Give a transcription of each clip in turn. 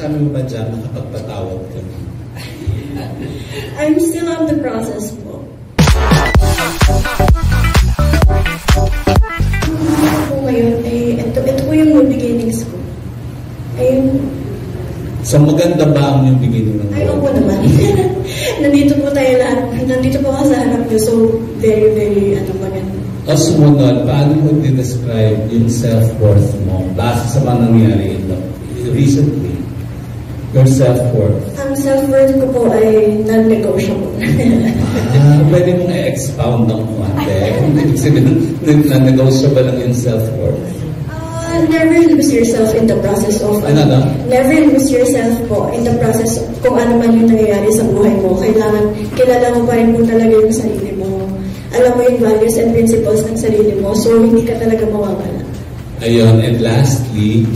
masasabi mo ba dyan nakapagpatawad ka? I'm still on the process po. Po ngayon, ito po yung new beginnings ko. Ayun. So maganda ba ang new beginning ng Ay, opo naman. Nandito po tayo lahat. Nandito po ako sa harap niyo. So, very, very, maganda. O sumunod, paano mo i-describe yung self-worth mo base sa mga nangyari recently? Your self-worth. Ang self-worth ko po ay non-negotiable. Pwede mong i-expound ng konti. Kung ibig sabihin, non-negotiable lang yung self-worth. Never lose yourself in the process of... Never lose yourself po in the process kung ano man yung nangyayari sa buhay mo. Kailangan, kilala mo pa rin mo talaga yung sarili mo. Alam mo yung values and principles ng sarili mo. So, hindi ka talaga mawawala. Ayun. And lastly,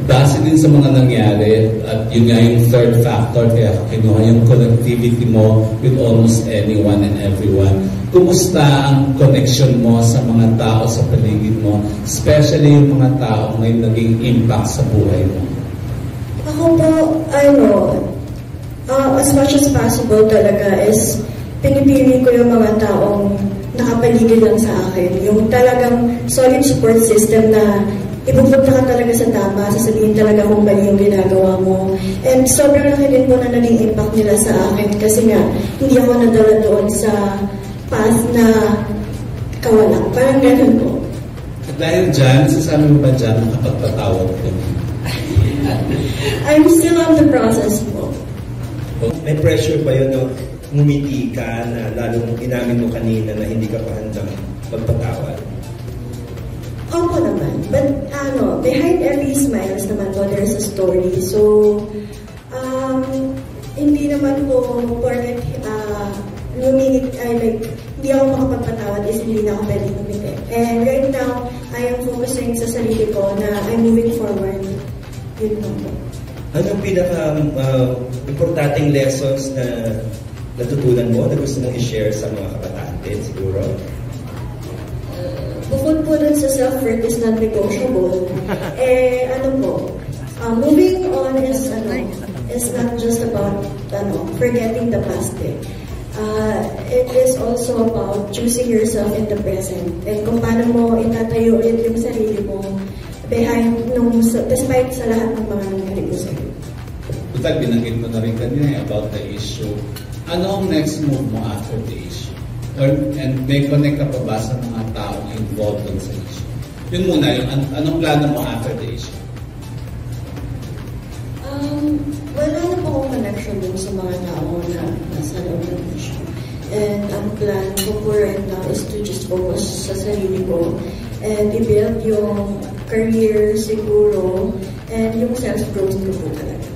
base din sa mga nangyari, at yun nga yung third factor, kaya kinuha yung connectivity mo with almost anyone and everyone. Kumusta ang connection mo sa mga tao sa paligid mo, especially yung mga tao may naging impact sa buhay mo? Ako po, as much as possible talaga is pinipili ko yung mga taong nakapaligid lang sa akin. Yung talagang solid support system na ipupunta ka talaga sa tama, sasabihin talaga kung bali yung ginagawa mo. And sobrang laki din po na naging impact nila sa akin kasi nga, hindi ako nadala doon sa path na kawalan. Parang ganun po. At dahil dyan, sasabi mo ba dyan nakapagpatawad ka? I'm still on the process po. May pressure ba yun na ngumiti ka na lalong inamin mo kanina na hindi ka pa handang magpatawad? Opo naman. But, behind every smiles naman po, there's a story. So, hindi naman po, porket, hindi ako makapagpatawad is hindi na ako pwedeng ngumiti. And right now, I am focusing sa sarili ko na I'm moving forward. Yun lang po. Anong pinaka-importanting lessons na natutunan mo na gusto mong i-share sa mga kabataan din siguro? Bukod po dun sa self-worth is not negotiable. Moving on is not just about forgetting the past. It is also about choosing yourself in the present. And kung paano mo itatayo ulit yung sarili mo despite sa lahat ng mga nangyari ko sa'yo. Buta, binanggit mo na rin kanina about the issue. Ano ang next move mo after the issue? And may connect ka pa ba sa mga taong involved sa issue? Yun muna, anong plano mo after the issue? Wala na po akong connection dun sa mga tao na nasa loob ng issue. And ang plan ko po right now is to just focus sa sarili ko and i-build yung career siguro and yung self-growth ko po talaga.